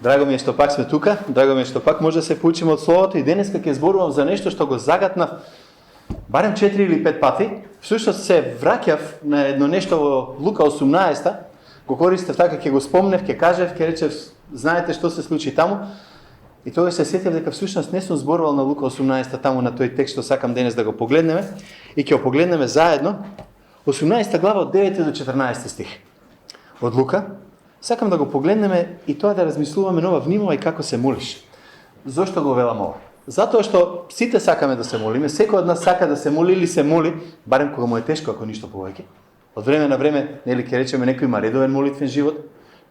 Драго ми е што пак сме тука, драго ми е што пак може да се поучиме од Словото и денеска ќе зборувам за нешто што го загатнав барем 4 или 5 пати. Всушност се враќав на едно нешто во Лука 18, го користев така, ќе го спомнев, ќе кажев, ќе речев, знаете што се случи таму. И тогаш се сетив дека всушност не сум зборувал на Лука 18 таму на тој текст што сакам денес да го погледнеме и ќе го погледнеме заедно. 18 глава од 9 до 14 стих од Лука. Сакам да го погледнеме и тоа да размислуваме нова, внимавај како се молиш. Зошто го велам ова? Затоа што сите сакаме да се молиме, секој од нас сака да се моли или се моли, барем кога му е тешко, ако ништо повеќе. Од време на време, нели ќе речеме, некој има редовен молитвен живот.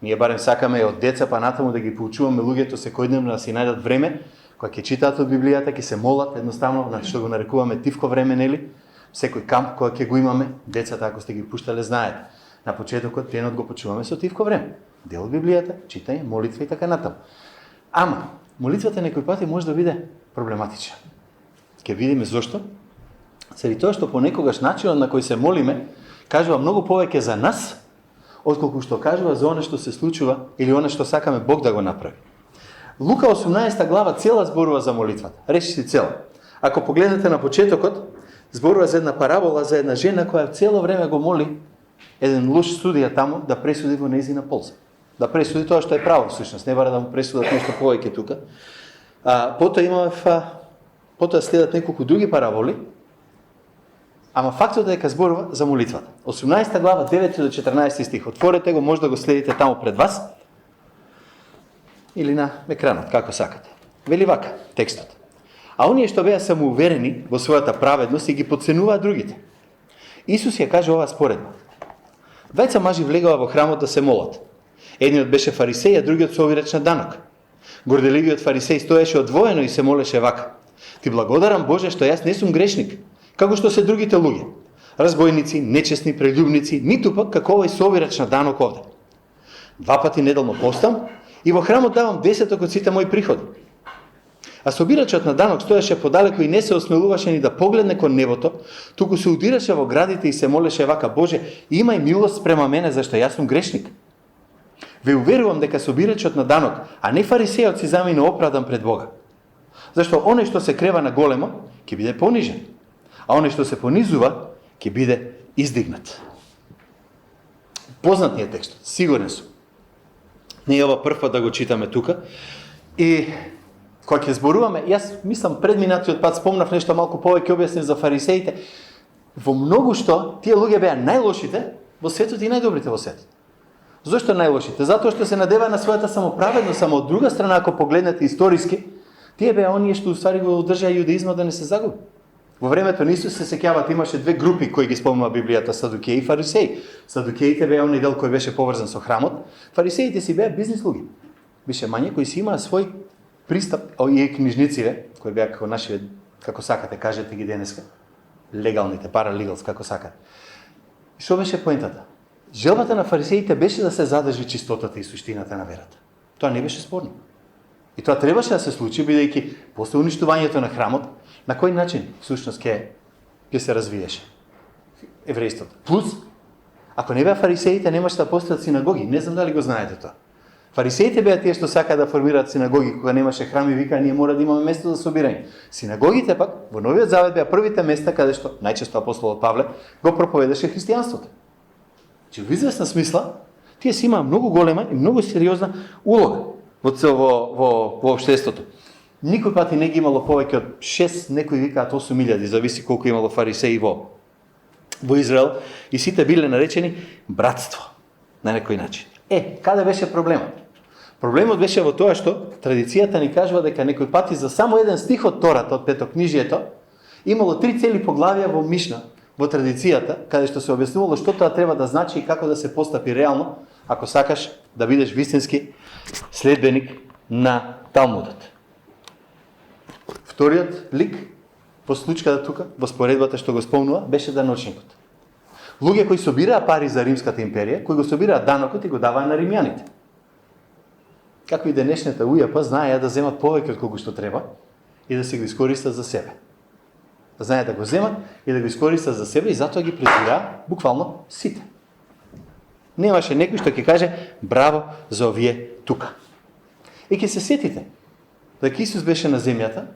Ние барем сакаме од деца па натаму да ги поучуваме луѓето секојдневно да си најдат време, кога ќе читаат од Библијата, ќе се молат едноставно, што го нарекуваме тивко време, нели? Секој камп кога ќе го имаме, децата ако сте ги пуштале знаете. На почетокот денот го почуваме со тивко време. Дел од Библијата, читање, молитва и така натаму. Ама, молитвата некој пати може да биде проблематична. Ќе видиме зошто. Заради тоа што понекогаш начинот на кој се молиме кажува многу повеќе за нас, отколку што кажува за оно што се случува или оно што сакаме Бог да го направи. Лука 18 глава цела зборува за молитвата. Речи си цела. Ако погледнете на почетокот, зборува за една парабола за една жена која цело време го моли еден лош судија таму да пресуди во нејзина полза. Да пресуди тоа што е право, всушност, не бара да му пресудат нешто повеќе тука. Потоа следат неколку други параболи, ама фактот е дека зборува за молитвата. 18 глава, 9 до 14 стих. Отворете го, може да го следите таму пред вас или на екранот, како сакате. Вели вака текстот. А оние што беа самоуверени во својата праведност и ги подценуваат другите. Исус ја каже оваа споредба. Двајца мажи влегува во храмот да се молат. Едниот беше фарисеј, а другиот собирач на данок. Горделивиот фарисеј стоеше одвоено и се молеше вака. Ти благодарам Боже што јас не сум грешник, како што се другите луѓе. Разбойници, нечесни, прелюбници, ниту пак како овој собирач на данок овде. 2 пати неделно постам и во храмот давам 10 од сите мои приходи. А собирачот на данок стоеше подалеку и не се осмелуваше ни да погледне кон небото, туку се удираше во градите и се молеше вака: Боже, имај милост спрема мене, зашто јас сум грешник. Ве уверувам дека собирачот на данок, а не фарисејот, си замина оправдан пред Бога. Зашто оној што се крева на големо, ќе биде понижен, а оној што се понизува, ќе биде издигнат. Познат ни е текстот, сигурен сум. Не е ова прв пат да го читаме тука. И кога ќе зборуваме, јас мислам предминатиот пат спомнав нешто малку повеќе објаснив за фарисеите. Во многу што тие луѓе беа најлошите во светот и најдобрите во светот. Зошто најлошите? Затоа што се надева на својата самоправедност, само од друга страна ако погледнете историски, тие беа оние што уствари го одржаа јудаизмот да не се загуби. Во времето на Исус се сеќавате, имаше две групи кои ги спомнува Библијата, садукеи и фарисеи. Садукеите беа оние дел кој беше поврзан со храмот, фарисеите си беа бизнис луѓе. Беше мање кои си имаа свој пристап, и книжниците, кои беа како нашите, како сакате, кажете ги денеска, легалните, паралегалс, како сакате. Што беше поентата? Желбата на фарисеите беше да се задржи чистотата и суштината на верата. Тоа не беше спорно. И тоа требаше да се случи, бидејќи после уништувањето на храмот, на кој начин всушност ќе се развиеше еврејството. Плюс, ако не беа фарисеите, немаше да постојат синагоги. Не знам дали го знаете тоа. Фарисеите беа тие што сакаат да формираат синагоги, кога немаше храм и вика, ние мора да имаме место за собирање. Синагогите пак во Новиот Завет беа првите места каде што најчесто апостолот Павле го проповедаше христијанството. Че во известна смисла, тие си имаа многу голема и многу сериозна улога во општеството. Никој пати не ги имало повеќе од 6, некои викаат 8.000, зависи колку имало фарисеи во Израел, и сите биле наречени братство на некој начин. Каде беше проблемот? Проблемот беше во тоа што традицијата ни кажува дека некој пати за само еден стих од Тората, од Петокнижието, имало 3 цели поглавија во Мишна, во традицијата, каде што се објаснувало што тоа треба да значи и како да се постапи реално, ако сакаш да бидеш вистински следбеник на Талмудот. Вториот лик во случката тука, во споредбата што го спомнува, беше даночникот. Луѓе кои собираа пари за Римската империја, кои го собираа данокот и го даваа на римјаните. Како и денешната УЈП знаеа да земат повеќе од колку што треба и да се го искористат за себе. Знаеа да го земат и да го искористат за себе и затоа ги презираа буквално сите. Немаше некој што ќе каже браво за овие тука. И ќе се сетите дека Исус беше на земјата,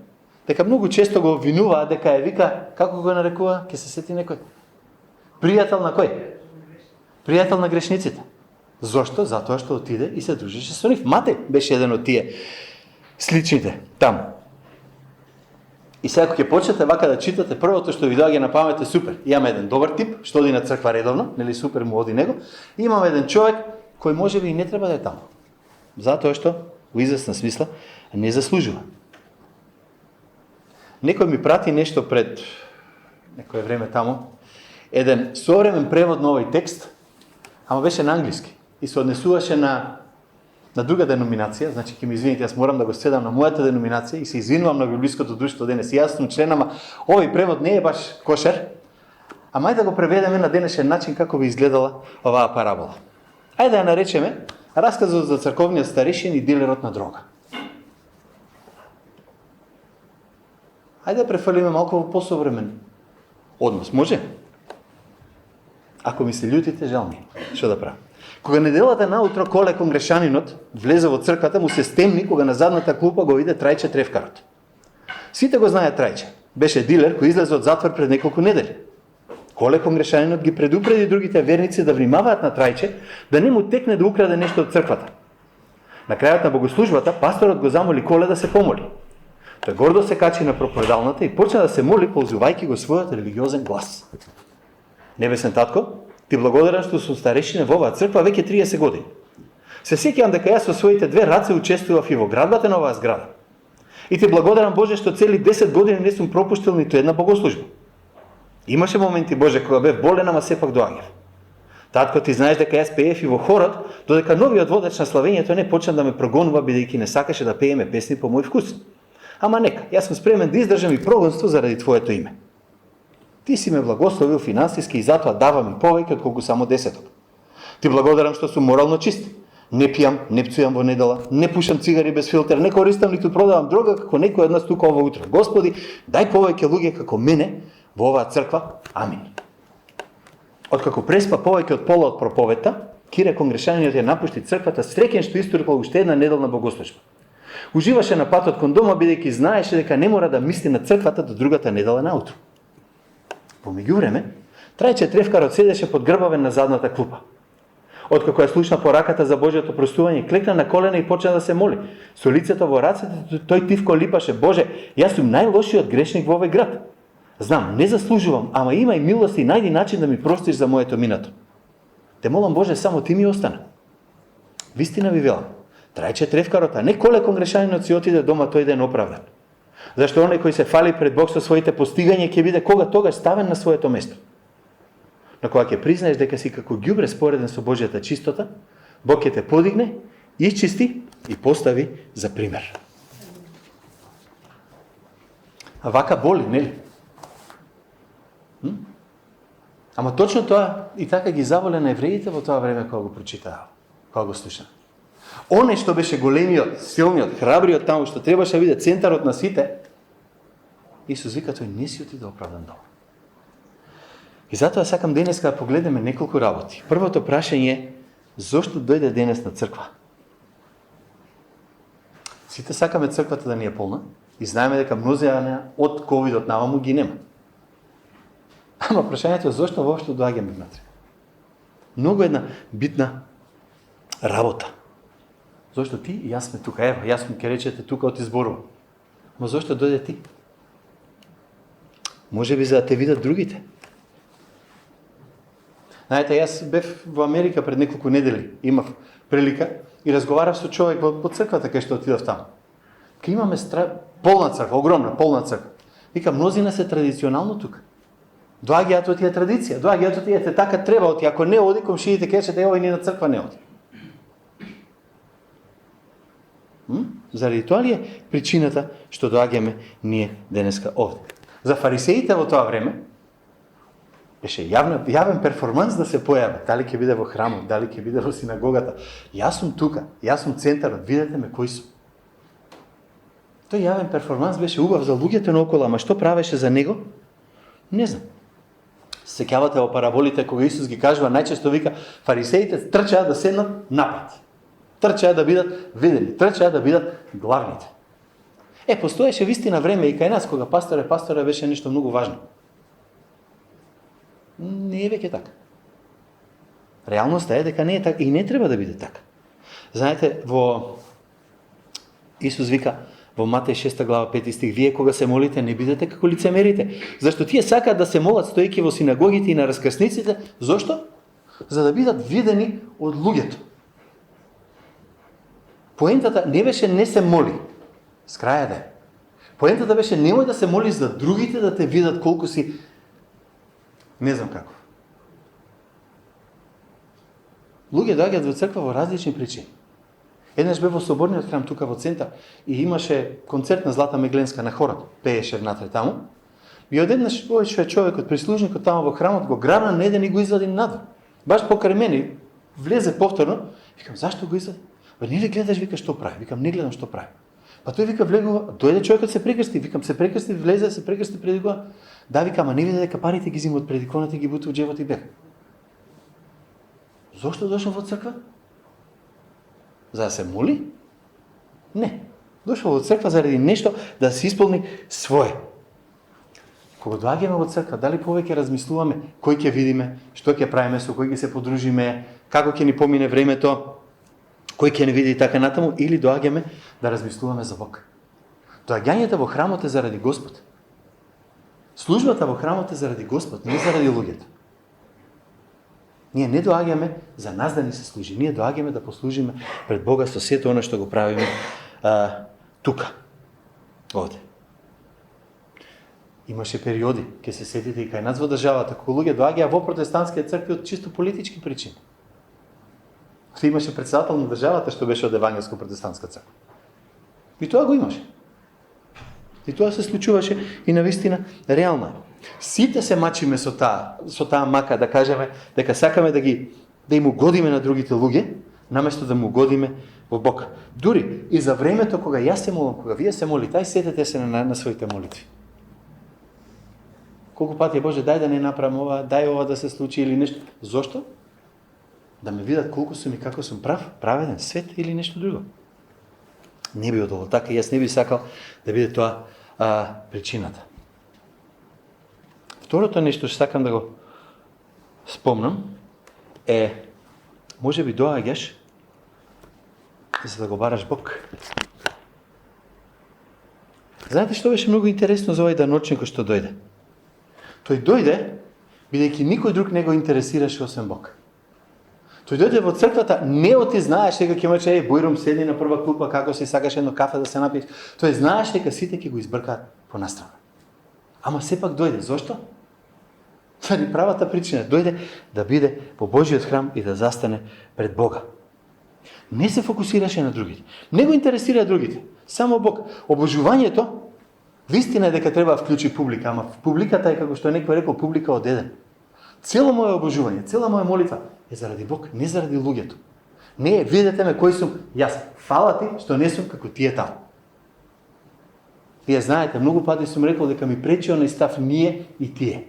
дека многу често го обвинуваа дека е вика, како го нарекува, ќе се сети некој? Пријател на кој? Пријател на грешниците. Зошто? Затоа што отиде и се дружеше со нив. Матеј беше еден од тие сличните там. И сега ако ќе почнете вака да читате, првото што ви доаѓа на памет е супер. Имаме еден добар тип, што оди на црква редовно, нели супер му оди него. И имаме еден човек кој можеби и не треба да е таму. Затоа што во известна смисла не заслужува. Некој ми прати нешто пред некое време таму, еден современ превод на овој текст, ама беше на англиски и се однесуваше на друга деноминација, значи ќе ми извините, јас морам да го следам на мојата деноминација и се извинувам на библиското друштво денес. Јас сум член, ама овој превод не е баш кошер. Ама ајде да го преведеме на денешен начин како би изгледала оваа парабола. Ајде да ја наречеме расказот за црковниот старешин и дилерот на дрога. Ајде да префрлиме малку во посовремен однос. Може? Ако ми се љутите, жал ми. Што да правам? Кога неделата наутро коле конгрешанинот влезе во црквата, му се стемни кога на задната клупа го виде Трајче Трефкарот. Сите го знаат Трајче. Беше дилер кој излезе од затвор пред неколку недели. Коле конгрешанинот ги предупреди другите верници да внимаваат на Трајче, да не му текне да украде нешто од црквата. На крајот на богослужбата, пасторот го замоли Коле да се помоли. Тој гордо се качи на проповедалната и почна да се моли, ползувајќи го својот религиозен глас. Небесен татко, ти благодарам што сум старешина во оваа црква веќе 30 години. Се сеќавам дека јас со своите две раце учествував и во градбата на оваа зграда. И ти благодарам, Боже, што цели 10 години не сум пропуштил ниту една богослужба. Имаше моменти, Боже, кога бев болен, ама сепак доаѓав. Татко, ти знаеш дека јас пеев и во хорот, додека новиот водач на славењето не почна да ме прогонува бидејќи не сакаше да пееме песни по мој вкус. Ама нека, јас сум спремен да издржам и прогонство заради твоето име. Ти си ме благословил финансиски и затоа давам и повеќе отколку само 10-ток. Ти благодарам што сум морално чист. Не пијам, не пцујам во недела, не пушам цигари без филтер, не користам ниту продавам дрога како некој од нас тука ова утро. Господи, дај повеќе луѓе како мене во оваа црква. Амин. Откако преспа повеќе од пола од проповедта, Кире конгрешаниот ја напушти црквата среќен што историкал уште една неделна богослужба. Уживаше на патот кон дома бидејќи знаеше дека не мора да мисли на црквата до другата недела наутро. По меѓувреме, Трајче Трефкарот седеше под грбавен на задната клупа. Откако ја слушна пораката за Божјото простување, клекна на колена и почна да се моли. Со лицето во рацете тој тивко липаше: Боже, јас сум најлошиот грешник во овој град. Знам, не заслужувам, ама имај милост и најди начин да ми простиш за моето минато. Те молам, Боже, само ти ми остана. Вистина ви велам, Трајче Трефкарот, а не Коле конгрешанинот си отиде дома тој ден оправдан. Зашто оној кој се фали пред Бог со своите постигања ќе биде кога тогаш ставен на своето место. Но кога ќе признаеш дека си како ѓубре спореден со Божјата чистота, Бог ќе те подигне, исчисти и постави за пример. А вака боли, нели? Ама точно тоа и така ги заволе на евреите во тоа време кога го прочитаа, кога го слушаа. Оне што беше големиот, силниот, храбриот таму, што требаше да биде центарот на сите, Исус вика, тој не си отиде оправдан дома. И затоа сакам денеска да погледнеме неколку работи. Првото прашање е, зошто дојде денес на црква? Сите сакаме црквата да ни е полна и знаеме дека мнозина од ковидот наваму ги нема. Ама прашањето е зошто воопшто доаѓаме внатре? Многу една битна работа. Зошто ти и јас сме тука? Ево, јас ќе речете тука од изборува. Ама зошто дојде ти? Може би за да те видат другите. Знаете, јас бев во Америка пред неколку недели. Имав прилика и разговарав со човек во црквата кај што отидов таму. Кај имаме полна црква, огромна, полна црква. Вика, мнозина се традиционално тука. Доаѓаат од тие традиција, доаѓаат од тие така треба оти. Ако не оди, комшиите кажат, ево и ни на црква не оди. Заради тоа ли е причината што доаѓаме ние денеска овде? За фарисеите во тоа време беше јавен перформанс да се појави. Дали ќе биде во храмот, дали ќе биде во синагогата. Јас сум тука, јас сум центарот, видете ме кој сум. Тој јавен перформанс беше убав за луѓето наоколу, ама што правеше за него? Не знам. Сеќавате во параболите кога Исус ги кажува, најчесто вика, фарисеите трчаат да седнат напред. Трчаат да бидат видени, трчаат да бидат главните. Постоеше вистина време и кај нас, кога пасторе беше нешто многу важно. Не е веќе така. Реалноста е дека не е така и не треба да биде така. Знаете, Исус вика во Матеј 6 глава 5 стих, вие кога се молите не бидете како лицемерите. Зашто тие сакаат да се молат стоејќи во синагогите и на раскрсниците, зошто? За да бидат видени од луѓето. Поентата не беше не се моли. С краја да е. Поентата беше немој да се молиш за другите да те видат колку си не знам како. Луѓе доаѓаат во црква во различни причини. Еднаш бе во соборниот храм тука во центар и имаше концерт на Злата Мегленска на хорот. Пееше внатре таму. И одеднаш овој човекот, прислужникот таму во храмот го грабна на еден и го извади надвор. Баш покрај мене влезе повторно. Викам, зашто го извади? Не ли гледаш, вика, што прави? Викам, не гледам што прави. Па тој вика, влегува, дојде човекот се прекрсти, викам, се прекрсти, влезе, се прекрсти преди кога. Да, вика, ама не виде дека парите ги зима од предиконата и ги бута во џебот и бега. Зошто дошол во црква? За да се моли? Не. Дошол во црква заради нешто да се исполни свое. Кога доаѓаме во црква, дали повеќе размислуваме кој ќе видиме, што ќе правиме, со кој ќе се подружиме, како ќе ни помине времето, кој ќе не види така натаму, или доаѓаме да размислуваме за Бог. Доаѓањето во храмот е заради Господ. Службата во храмот е заради Господ, не заради луѓето. Ние не доаѓаме за нас да ни се служи, ние доаѓаме да послужиме пред Бога со сето оно што го правиме тука, овде. Имаше периоди, ќе се сетите и кај нас во државата, кога луѓе доаѓаа во протестантските цркви од чисто политички причини. Имаше председател на државата што беше од евангелско-протестантска црква. И тоа го имаше. И тоа се случуваше и навистина реално е. Сите се мачиме со таа мака да кажеме дека сакаме да им угодиме на другите луѓе, наместо да му угодиме во Бог. Дури и за времето кога јас се молам, кога вие се молите, ај сетете се на своите молитви. Колку пати Боже, дај да не направам ова, дај ова да се случи или нешто. Зошто? Да ме видат колку сум и како сум праведен, свет или нешто друго. Не би одоло така, јас не би сакал да биде тоа причината. Второто нешто што сакам да го спомнам е, може би доаѓаш за да го бараш Бог. Знаете што беше многу интересно за овој даночник што дојде? Тој дојде, бидејќи никој друг не го интересираше освен Бог. Тој дојде во црквата, не оти знаеш дека ќе маче, Бојром седни на прва клупа, како си сакаш едно кафе да се напиеш. Тој знаеш дека сите ќе го избркаат понастрана. Ама сепак дојде. Зошто? Заради правата причина. Дојде да биде по Божиот храм и да застане пред Бога. Не се фокусираше на другите. Не го интересира другите. Само Бог. Обожувањето, вистина е дека треба да вклучи публика, ама публиката е, како што некој рекол, публика од еден. Цело моје обожување, цела моја молитва е заради Бог, не заради луѓето. Не, видете ме кој сум јас. Фала ти што не сум како тие таму. Вие знаете, многу пати сум рекол дека ми пречи оној став ние и тие.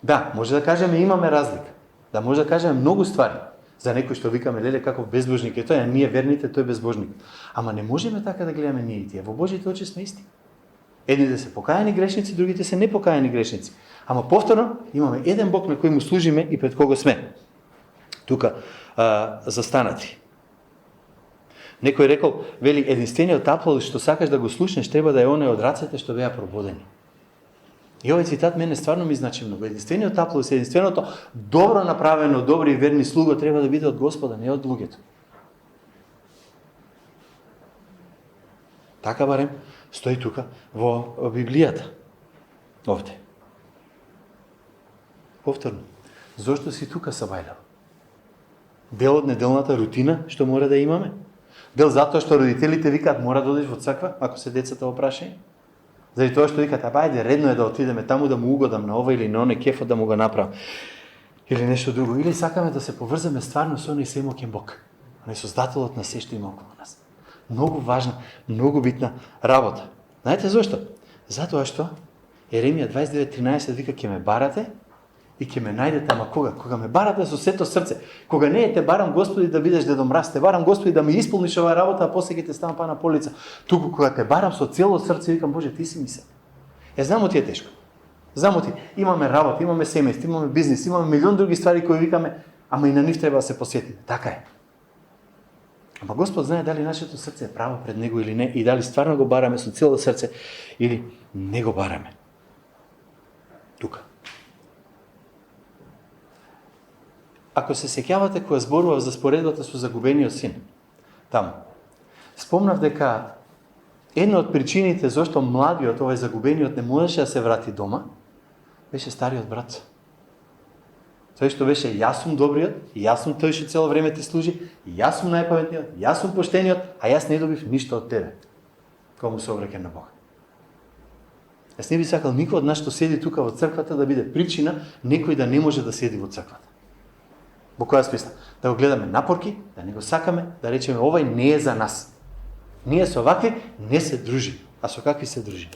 Да, може да кажеме имаме разлика. Да, може да кажеме многу ствари. За некој што викаме, леле, каков безбожник е тој, а ние верните, тој безбожник. Ама не можеме така да гледаме ние и тие. Во Божите очи сме исти. Едните се покаяни грешници, другите се непокаяни грешници. Ама повторно имаме еден Бог на кој му служиме и пред кого сме. Тука застанати. Некој рекол, вели, единствениот аплауз што сакаш да го слушнеш треба да е оној од рацете што беа прободени. И овој цитат мене стварно ми значи многу. Единствениот аплауз, единственото добро направено, добри и верни слуго треба да биде од Господа, не од луѓето. Така барем стои тука во Библијата. Овде. Повторно. Зошто си тука, Сабајлев? Дел од неделната рутина што мора да имаме? Дел затоа што родителите викаат мора да одиш во црква, ако се децата во прашање? Заради тоа што викаат, ајде, редно е да отидеме таму да му угодам на ова или на оне кефот да му го направам. Или нешто друго. Или сакаме да се поврземе стварно со оној семоќен Бог. Оној создателот на се што има околу нас. Многу важна, многу битна работа. Знаете зошто? Затоа што Еремија 29:13 вика ќе ме барате И ќе ме најдете, ама кога? Кога ме барате со сето срце. Кога не те барам, Господи, да бидеш дедом Мраз, те барам, Господи, да ми исполниш оваа работа, а после ќе те ставам па на полица. Туку кога те барам со цело срце, викам, Боже, ти си ми се. Знам ти е тешко. Знам ти, имаме работа, имаме семејство, имаме бизнес, имаме милион други ствари кои викаме, ама и на нив треба да се посветиме. Така е. Ама Господ знае дали нашето срце е право пред Него или не и дали стварно го бараме со цело срце или не го бараме. Тука. Ако се сеќавате кога зборував за споредбата со загубениот син, таму, спомнав дека една од причините зашто младиот, овој загубениот, не можеше да се врати дома, беше стариот брат. Тој што беше јас сум добриот, јас сум тој што цело време ти служи, јас сум најпаметниот, јас сум поштениот, а јас не добив ништо од тебе. Кога му се обраќа на Бога. Јас не би сакал никој од нас што седи тука во црквата да биде причина некој да не може да седи во црквата. Во која смисла? Да го гледаме напорки, да не го сакаме, да речеме овај не е за нас. Ние со вакви не се дружи, а со какви се дружи.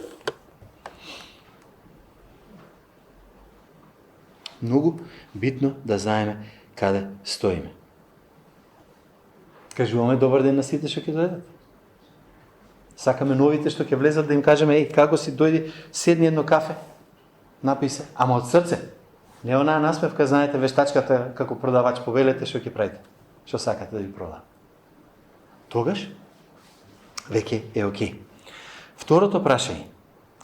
Многу битно да знаеме каде стоиме. Кажуваме добар ден на сите што ќе дојдат. Сакаме новите што ќе влезат да им кажеме, еј, како си дојди, седни едно кафе, напи се, ама од срце. Не онаа насмевка, знаете, вештачката како продавач повелете што ќе правите, што сакате да ви продава. Тогаш веќе е окей. Второто прашање,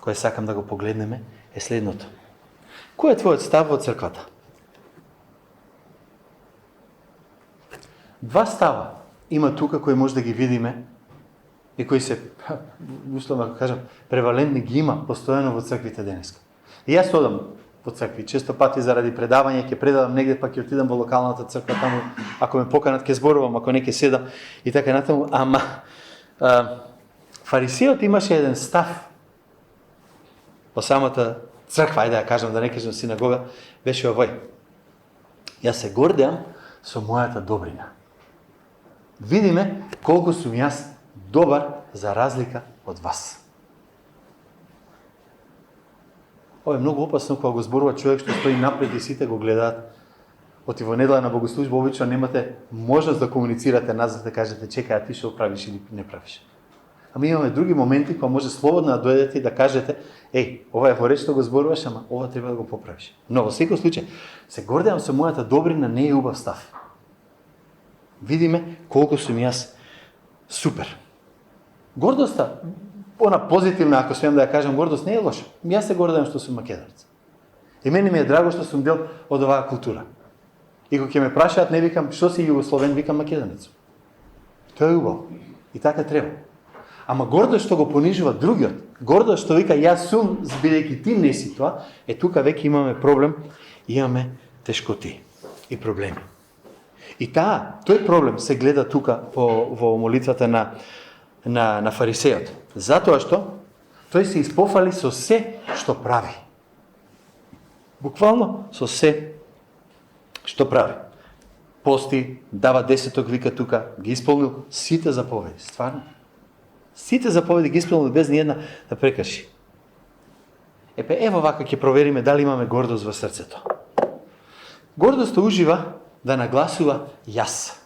кое сакам да го погледнеме, е следното. Кој е твојот став во црквата? Два става има тука кои може да ги видиме и кои се, условно да кажам, превалентни ги има постојано во црквите денеска. И јас одам во цркви, често пати заради предавање, ќе предавам негде, па ќе отидам во локалната црква таму, ако ме поканат ќе зборувам, ако не ќе седам и така натаму, ама фарисеот имаше еден став во самата црква, ајде да кажам, да не кажам синагога, беше овој. Јас се гордеам со мојата добрина. Видиме колку сум јас добар за разлика од вас. Ова е многу опасно кога го зборува човек што стои напред и сите го гледаат. Оти во недела на богослужба обично немате можност да комуницирате назад, да кажете чекај, а ти што правиш или не правиш. Ама имаме други моменти кога може слободно да дојдете и да кажете, еј, ова е во реч што го зборуваш, ама ова треба да го поправиш. Но во секој случај, се гордеам со мојата добрина, не е убав став. Видиме колку сум јас супер. Гордоста, она позитивна, ако смеам да ја кажам, гордост не е лоша. Јас се гордеам што сум македонец. И мене ми е драго што сум дел од оваа култура. И кога ќе ме прашаат, не викам што си југословен, викам македонец. Тоа е убаво. И така треба. Ама гордост што го понижува другиот, гордост што вика јас сум, бидејќи ти не си тоа, тука веќе имаме проблем, имаме тешкоти и проблеми. И тој проблем се гледа тука во молитвата на фарисеот. Затоа што тој се испофали со се што прави. Буквално со се што прави. Пости, дава десеток, вика тука, ги исполнил сите заповеди. Стварно. Сите заповеди ги исполнил без ни една да прекрши. Ево вака ќе провериме дали имаме гордост во срцето. Гордоста ужива да нагласува јас.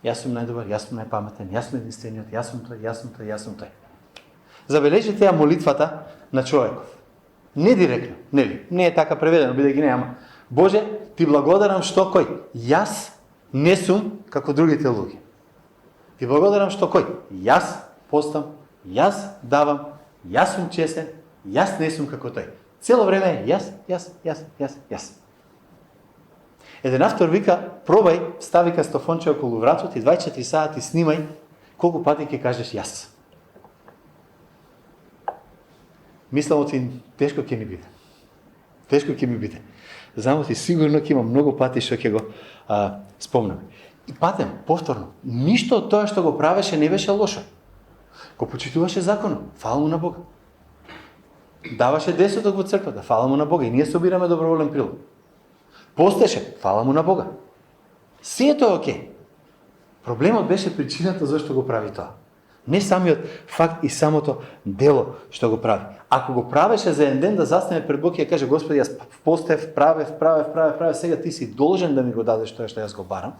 Јас сум најдобар, јас сум најпаметен, јас сум единствениот, јас сум тој, јас сум тој, јас сум тој. Забележите ја молитвата на човеков. Не директно, нели? Не е така преведено, бидејќи не, ама Боже, ти благодарам што кој? Јас не сум како другите луѓе. Ти благодарам што кој? Јас постам, јас давам, јас сум честен, јас не сум како тој. Цело време е јас. Еден автор вика, пробај, стави кастофонче околу вратот и 24 сати снимај колку пати ќе кажеш јас. Мислам оти тешко ќе ни биде. Тешко ќе ми биде. Знам оти сигурно ќе има многу пати што ќе го спомнаме. И патем, повторно, ништо од тоа што го правеше не беше лошо. Го почитуваше законот, фала му на Бога. Даваше десеток во црквата, фала му на Бога. И ние собираме доброволен прилог. Постеше, фала му на Бога. Се е тоа окей. Проблемот беше причината зашто го прави тоа. Не самиот факт и самото дело што го прави. Ако го правеше за еден ден да застане пред Бог и да каже, Господи, јас постев, правев, сега ти си должен да ми го дадеш тоа што јас го барам,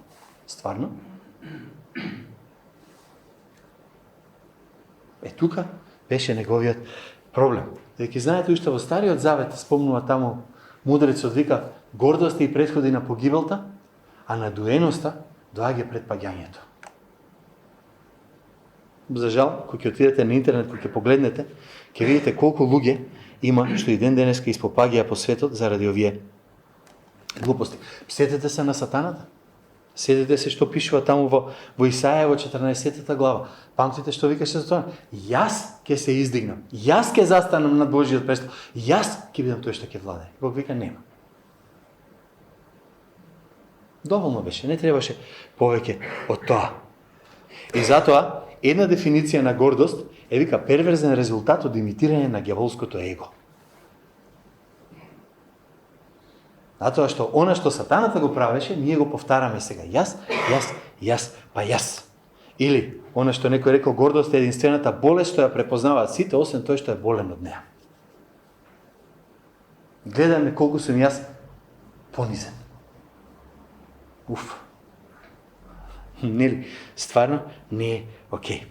стварно. Тука беше неговиот проблем. Деки знаете уште во Стариот Завет спомнува таму мудрецот вика, гордоста и претходи на погибелта, а надуеноста доаѓа пред паѓањето. За жал, кога ќе отидете на интернет, кога ќе погледнете, ќе видите колку луѓе има што и ден денеска испопаѓаа по светот заради овие глупости. Сетете се на сатаната. Сетете се што пишува таму во Исаја во 14 глава. Памтите што викаше за тоа? Јас ќе се издигнам. Јас ќе застанам над Божиот престол. Јас ќе бидам тој што ќе владее. Бог вика нема. Доволно беше, не требаше повеќе од тоа. И затоа една дефиниција на гордост е вика перверзен резултат од имитирање на ѓаволското его. Затоа што она што сатаната го правеше, ние го повтараме сега. Јас. Или, она што некој рекол, гордост е единствената болест што ја препознаваат сите, освен тој што е болен од неа. Гледаме колку сум јас понизен. Нели, стварно не е окей.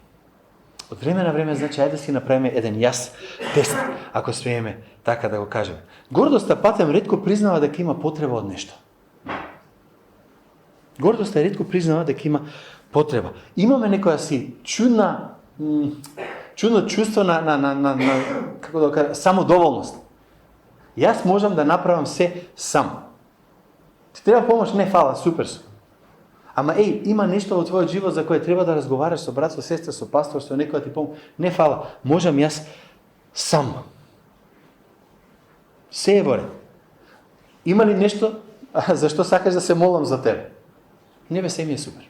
Од време на време, значи, ајде да си направиме еден јас тест, ако смееме така да го кажеме. Гордоста патем ретко признава дека има потреба од нешто. Гордоста ретко признава дека има потреба. Имаме некоја си чудно чувство на како да кажа, самодоволност. Јас можам да направам се сам. Ти треба помош? Не, фала, супер сум. Ама има нешто во твојот живот за кое треба да разговараш со брат, со сестра, со пастор, со некој да ти помогне. Не, фала, можам јас сам. Се е во ред. Има ли нешто за што сакаш да се молам за тебе? Не бе, се ми е супер.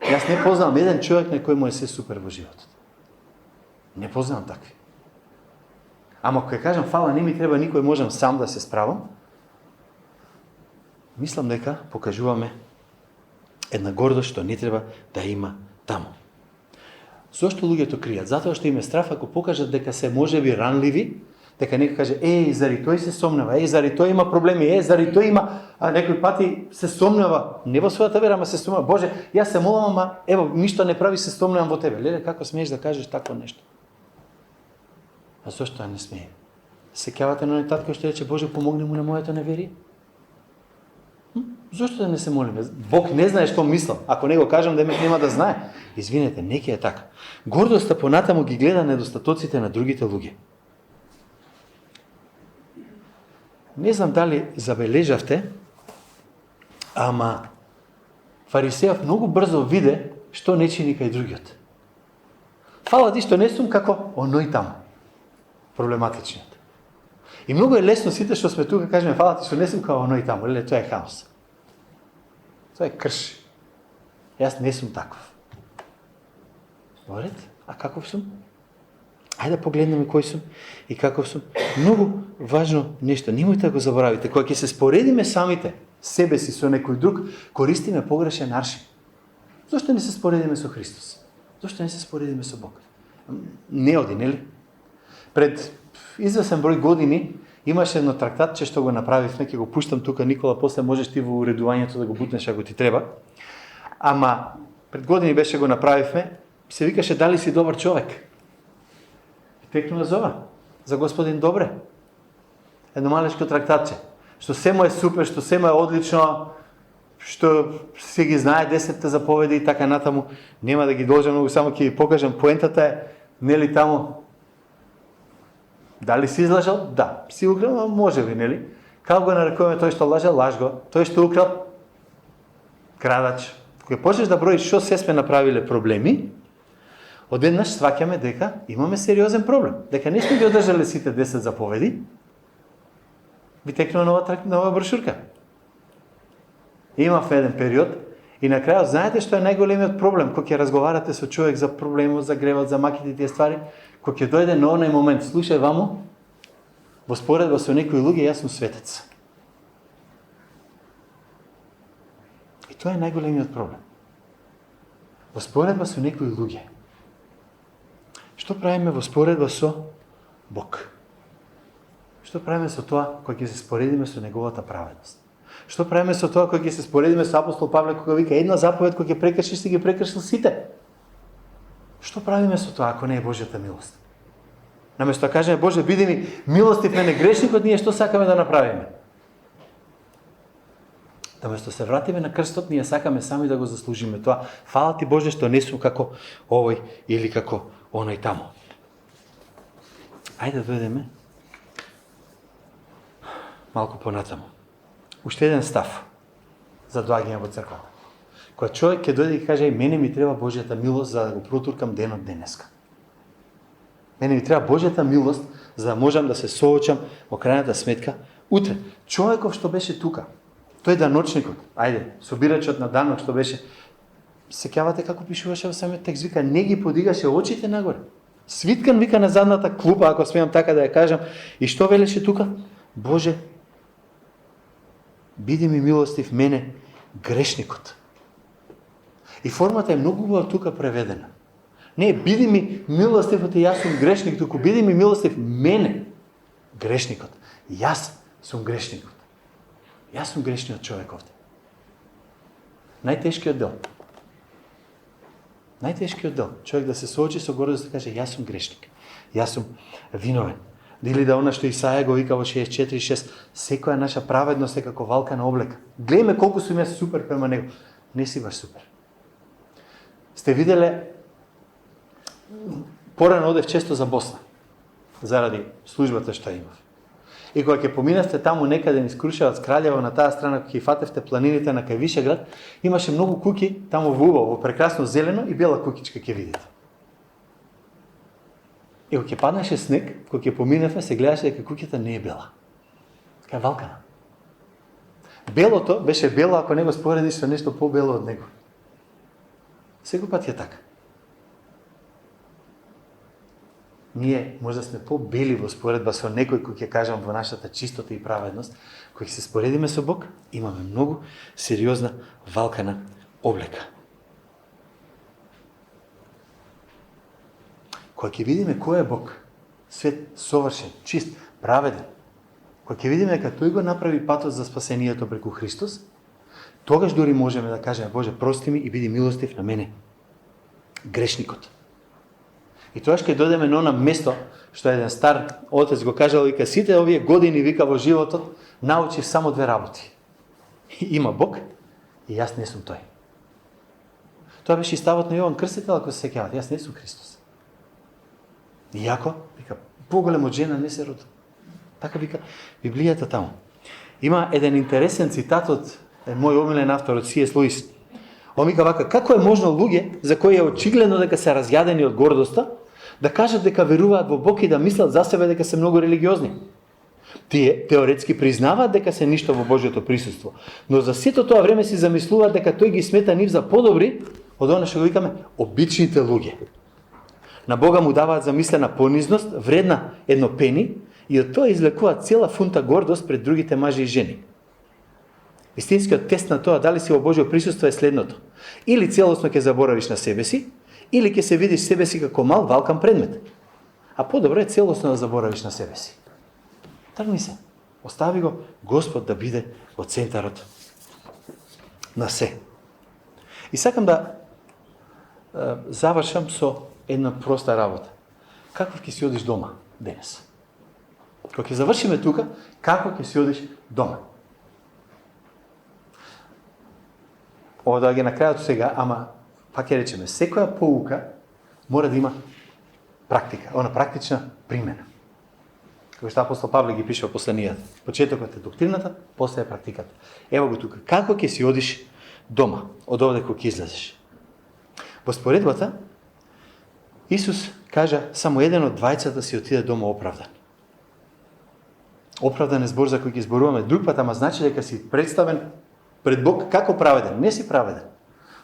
Јас не познавам еден човек на кој му е се супер во животот. Не познавам такви. Ама кога кажам фала, не ми треба никој, можам сам да се справам, мислам дека покажуваме една гордост што не треба да има таму. Зошто луѓето кријат? Затоа што им е страф ако покажат дека се можеби ранливи, дека некој каже, зари тој се сомнева, зари тој има проблеми, зари тој има, а некој пати се сомнева, не во својата вера, ама се сомнева. Боже, јас се молам, ама ево, ништо не прави, се сомневам во тебе. Леле, како смееш да кажеш такво нешто? А зошто не смее? Сеќавате на оној татко што рече, Боже, помогни му на моето неверие? Зошто да не се молиме? Бог не знае што мислам. Ако не го кажам, демек нема да знае. Извинете, неќе е така. Гордоста понатаму ги гледа недостатоците на другите луѓе. Не знам дали забележавте, ама Фарисејов многу брзо виде што не чини кај другиот. Фала ти што не сум како оној таму. Проблематичниот. И многу е лесно сите што сме тука кажеме фала ти што не сум како оној таму, леле тоа е хаос. Тоа е крш. Јас не сум таков. Борет, а каков сум? Ајде да погледнеме кој сум и каков сум. Многу важно нешто, немојте да го заборавите. Кога ќе се споредиме самите себе си со некој друг, користиме погрешен аршин. Зошто не се споредиме со Христос? Зошто не се споредиме со Бог? Не оди, нели? Пред извесен број години имаше едно трактатче што го направив, ќе го пуштам тука, Никола, после можеш ти во уредувањето да го бутнеш ако ти треба. Ама пред години беше го направивме, се викаше дали си добар човек. Текнува за Господин Добре. Едно малешко трактатче, што се му е супер, што се му е одлично, што се ги знае 10 заповеди и така натаму. Нема да ги должам многу, само ќе ви покажам. Поентата е, нели таму, дали си излажал? Да. Си украл? Може ли, нели? Како го нарекуваме тој што лажал? Лаж го. Тој што украл? Крадач. Кога почнеш да броиш што се сме направиле проблеми, одеднаш сваќаме дека имаме сериозен проблем. Дека не сме ги одржале сите 10 заповеди, би текнува нова брошурка. Имав еден период и на крајот знаете што е најголемиот проблем кога ќе разговарате со човек за проблемот, за гревот, за маките тие ствари, кога ќе дојде на оној момент, слушај ваму, во споредба со некои луѓе јас сум светец. И тоа е најголемиот проблем. Во споредба со некои луѓе Што правиме во споредба со Бог? Што правиме со тоа кога ќе се споредиме со неговата праведност? Што правиме со тоа кога ќе се споредиме со апостол Павле кога вика една заповед кога ќе прекршиш си ги прекршил сите? Што правиме со тоа ако не е Божјата милост? Наместо да кажеме Боже биди ми милостив мене грешникот, ние што сакаме да направиме? Наместо се вратиме на крстот, ние сакаме сами да го заслужиме тоа. Фала ти Боже што не сум како овој или како оној таму. Ајде да дојдеме малку понатаму. Уште еден став за доаѓање во црквата. Кога човек ќе дојде и каже мене ми треба Божјата милост за да го протуркам денот денеска. Мене ми треба Божјата милост за да можам да се соочам во крајната сметка утре. Човеков што беше тука, тој даночникот, ајде, собирачот на данок што беше, сеќавате како пишуваше во самиот текст, вика, не ги подигаше очите нагоре. Свиткан вика на задната клупа, ако смеам така да ја кажам, и што велеше тука? Боже, биди ми милостив мене, грешникот. И формата е многу убава тука преведена. Не, биди ми милостив, јас сум грешник, туку биди ми милостив мене, грешникот. Јас сум грешникот. Јас сум грешниот човек овде. Најтешкиот дел. Најтешкиот дел. Човек да се соочи со гордост да каже, јас сум грешник. Јас сум виновен. Или да она што Исаја го вика во 64:6, секоја наша праведност е како валка на облека. Гледајме колку сум јас супер према него. Не си баш супер. Сте виделе, порано одев често за Босна, заради службата што имав. И кога ќе поминавте таму некаде низ Крушевац, Краљево, на таа страна, кога ќе фатевте планините на кај Вишеград, имаше многу куќи таму во убаво, во прекрасно зелено и бела куќичка ќе видите. И кога ќе паднеше снег, кога ќе поминавме, се гледаше дека куќата не е бела. Така е валкана. Белото беше бело ако не го споредиш со нешто побело од него. Секој пат е така. Ние може да сме по-бели во споредба со некој кој ќе кажам во нашата чистота и праведност, кој ќе се споредиме со Бог, имаме многу сериозна валкана облека. Кога ќе видиме кој е Бог, свет совршен, чист, праведен, кога ќе видиме дека тој го направи патот за спасението преку Христос, тогаш дури можеме да кажеме Боже, прости ми и биди милостив на мене, грешникот. И тоа ќе дојдеме на она место што еден стар отец го кажал, вика сите овие години вика во животот научив само две работи. Има Бог и јас не сум тој. Тоа беше и ставот на Јован Крстител, ако се сеќавате, јас не сум Христос. Иако, вика, поголем од жена не се роди. Така вика Библијата таму. Има еден интересен цитат од мој омилен автор од C.S. Луис. Он вика вака, како е можно луѓе за кои е очигледно дека се разјадени од гордоста, да кажат дека веруваат во Бог и да мислат за себе дека се многу религиозни. Тие теоретски признаваат дека се ништо во Божјото присуство, но за сето тоа време си замислуваат дека тој ги смета нив за подобри од она што го викаме обичните луѓе. На Бога му даваат замислена понизност, вредна едно пени, и од тоа извлекуваат цела фунта гордост пред другите мажи и жени. Истинскиот тест на тоа дали си во Божјо присуство е следното. Или целосно ќе заборавиш на себе си, или ќе се видиш себе си како мал валкан предмет. А подобро е целосно да заборавиш на себе си. Тргни се. Остави го Господ да биде во центарот на се. И сакам да завршам со една проста работа. Како ќе си одиш дома денес? Кога ќе завршиме тука, како ќе си одиш дома? Ова да ги на крајот сега, ама пак ќе речеме, секоја поука мора да има практика, она практична примена. Како што апостол Павле ги пише во посланијата. Почетокот е доктрината, после е практиката. Ево го тука. Како ќе си одиш дома, од овде кога ќе излезеш? Во споредбата, Исус кажа, само еден од двајцата си отиде дома оправдан. Оправдан е збор за кој ќе зборуваме друг пат, ама значи дека си представен пред Бог како праведен. Не си праведен,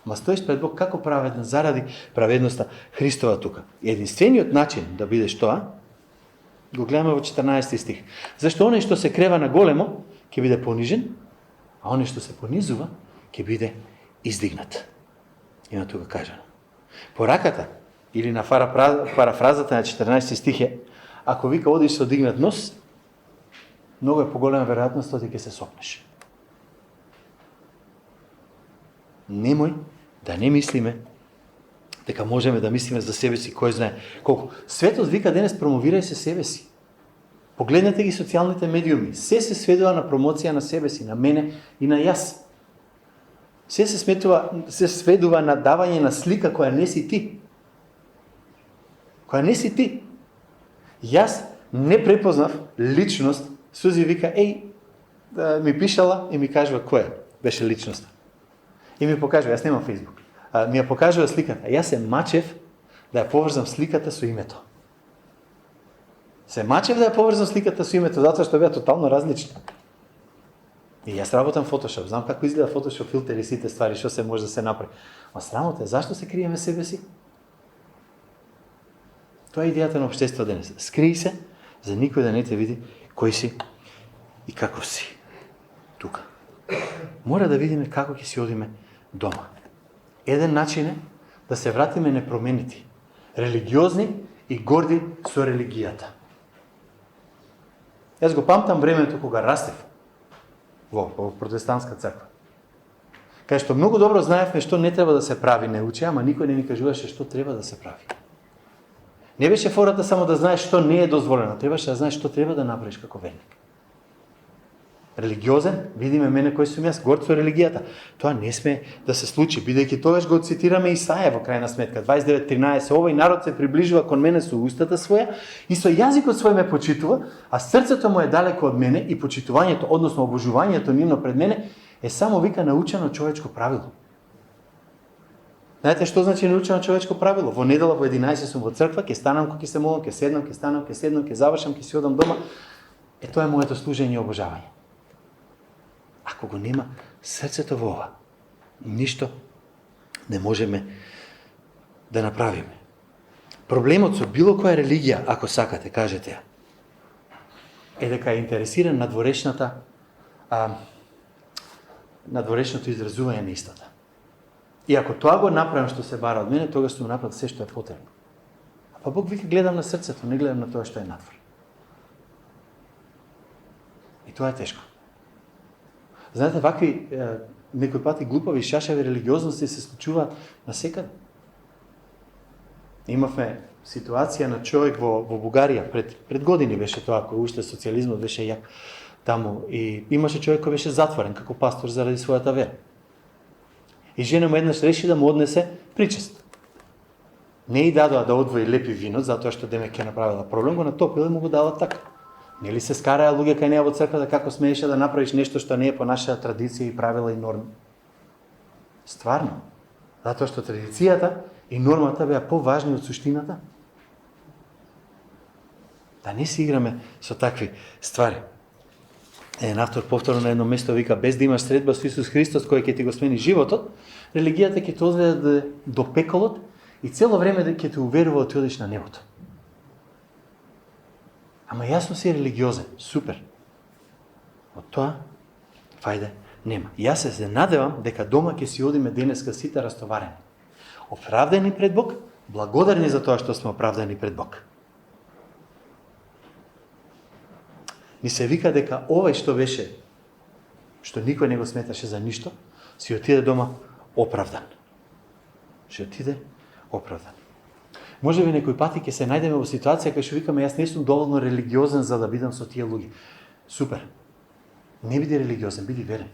ама стоиш пред Бог како праведен заради праведноста Христова тука. И единствениот начин да бидеш тоа, го гледаме во 14 стих. Зашто оној што се крева на големо, ќе биде понижен, а оној што се понизува, ќе биде издигнат. Има тука кажано. Пораката или на парафразата на 14 стих е, ако вика одиш со дигнат нос, много е поголема вероятност ти ќе се сопнеш. Немој да не мислиме дека можеме да мислиме за себе си, кој знае колку. Светот вика денес промовирај се себе си. Погледнете ги социјалните медиуми. Се сведува на промоција на себе си, на мене и на јас. Се сведува на давање на слика која не си ти. Која не си ти. Јас не препознав личност, Сузи вика, ми пишала и ми кажува која беше личноста. И ми покажува, јас немам Фейсбук, ми ја покажува сликата. Јас се мачев да ја поврзам сликата со името. Се мачев да ја поврзам сликата со името, затоа што беа тотално различни. И јас работам Photoshop, знам како изгледа Photoshop филтер и сите ствари, што се може да се направи. Ма срамота е, зашто се криеме себе си? Тоа е идејата на општество денес. Скрий се, за никој да не те види кој си и како си. Тука. Мора да видиме како ќе си одиме дома. Еден начин е да се вратиме непроменити, религиозни и горди со религијата. Јас го памтам времето кога растев во протестантска црква. Кај што многу добро знаевме што не треба да се прави, не учи, ама никој не ни кажуваше што треба да се прави. Не беше фората само да знаеш што не е дозволено, требаше да знаеш што треба да направиш како верник. Религиозен, видиме мене кој сум јас, горд со религијата. Тоа не сме да се случи, бидејќи тогаш го цитираме Исаја во крајна сметка, 29:13, овој народ се приближува кон мене со устата своја и со јазикот свој ме почитува, а срцето му е далеко од мене и почитувањето, односно обожувањето нивно пред мене, е само вика научено човечко правило. Знаете што значи научено човечко правило? Во недела во 11 сум во црква, ќе станам кога ќе се молам, ќе седнам, ќе завршам, ќе си одам дома. Тоа е моето служење и обожавање. Ако го нема срцето во ова, ништо не можеме да направиме. Проблемот со било која религија, ако сакате, кажете ја, е дека е интересиран надворешното изразување на истата. И ако тоа го направам што се бара од мене, тогаш сум направил се што е потребно. А Бог вика, гледам на срцето, не гледам на тоа што е надвор. И тоа е тешко. Знаете, вакви некои пати глупави шашави религиозности се случуваат насекаде. Имавме ситуација на човек во Бугарија, пред години беше тоа, кој уште социјализмот беше јак таму, и имаше човек кој беше затворен како пастор заради својата вера. И жена му еднаш реши да му однесе причест. Не и дадоа да одвои лепи вино, затоа што демек ќе направила проблем, го натопила и му го дала така. Нели се скараа луѓе кај неа во црквата како смееше да направиш нешто што не е по нашата традиција и правила и норми. Стварно. Затоа што традицијата и нормата беа поважни од суштината. Да не си играме со такви ствари. Еден автор повторно на едно место вика, без да имаш средба со Исус Христос кој ќе ти го смени животот, религијата ќе те одведе до пеколот и цело време ќе те уверува да ти одиш на небото. Ама јасно си религиозен, супер. Од тоа, фајде, нема. Јас се надевам дека дома ќе си одиме денеска сите растоварени. Оправдани пред Бог, благодарни за тоа што сме оправдани пред Бог. Ни се вика дека овој што беше, што никој не го сметаше за ништо, си отиде дома оправдан. Ще отиде оправдан. Може би некои пати ќе се најдеме во ситуација кај што викаме јас не сум доволно религиозен за да бидам со тие луѓе. Супер. Не биди религиозен, биди верен.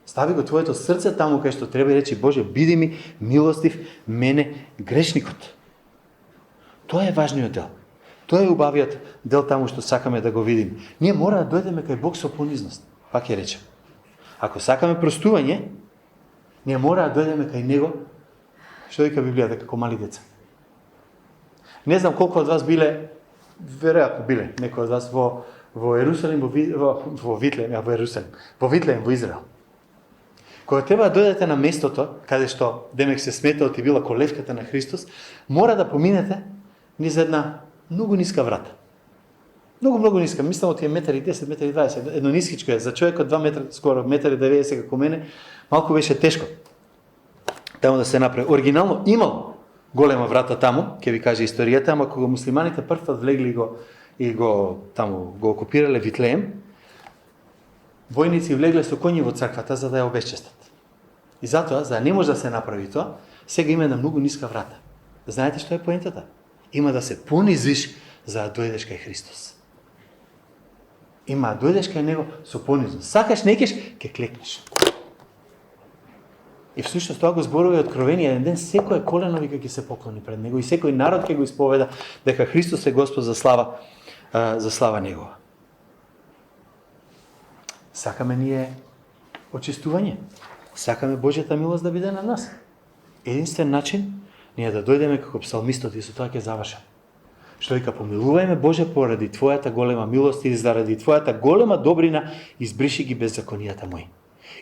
Стави го твоето срце таму кај што треба и речи Боже, биди ми милостив мене грешникот. Тоа е важниот дел. Тоа е убавиот дел таму што сакаме да го видиме. Ние мора да дојдеме кај Бог со понизност. Пак ќе речем. Ако сакаме простување, ние мора да дојдеме кај Него, што вика Библијата, како мали деца. Не знам колку од вас биле, веројатно биле, некои од вас во Ерусалим, во Витлеем, во Израел. Кога треба да дојдете на местото, каде што демек се сметал ти била колевката на Христос, мора да поминете низ една многу ниска врата. Многу ниска. Мислам од тие 1,10 метри, 1,20 метри. Едно нискичко е. За човек од 2 метра, скоро 1,90 метри како мене, малку беше тешко таму да се направи. Оригинално имало голема врата таму, ќе ви каже историјата, ама кога муслиманите прв пат влегли и го окупирале Витлеем, војници влегле со коњи во црквата за да ја обесчестат. И затоа, за да не може да се направи тоа, сега има една многу ниска врата. Знаете што е поентата? Има да се понизиш за да дојдеш кај Христос. Има да дојдеш кај Него со понизност. Сакаш, некеш, ќе клекнеш. И всушност тоа го зборува Откровение, еден ден секој колено вика ќе се поклони пред Него и секој народ ќе го исповеда дека Христос е Господ за слава Негова. Сакаме ние очистување. Сакаме Божјата милост да биде на нас. Единствен начин ние да дојдеме како псалмистот и со тоа ќе завршам. Што вика, помилувај Боже поради Твојата голема милост и заради Твојата голема добрина избриши ги беззаконијата мои.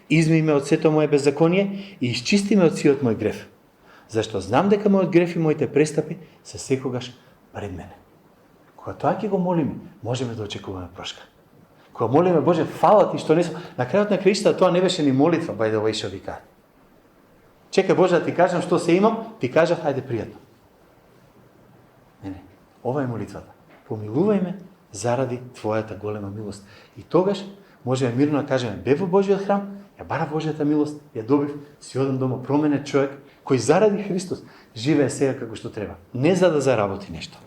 Изми ме од сето моje беззаконие и изчисти ме од сиот мој греф. Зашто знам дека мојот греф и моите престапи се секогаш пред мене. Кога тоа ќе го молиме, можеме да очекуваме прошка. Кога молиме Боже, фала ти што не сум. На крајот на краиштата тоа не беше ни молитва, by the way, што ви кажа. Чекај Боже да ти кажам што се имам, ти кажав, ајде пријатно. Не. Ова е молитвата. Помилувај ме заради Твојата голема милост. И тогаш можеме мирно да кажеме, бев во Божиот храм, ја бара Божјата милост, ја добив, си одам дома променет човек, кој заради Христос живее сега како што треба. Не за да заработи нешто.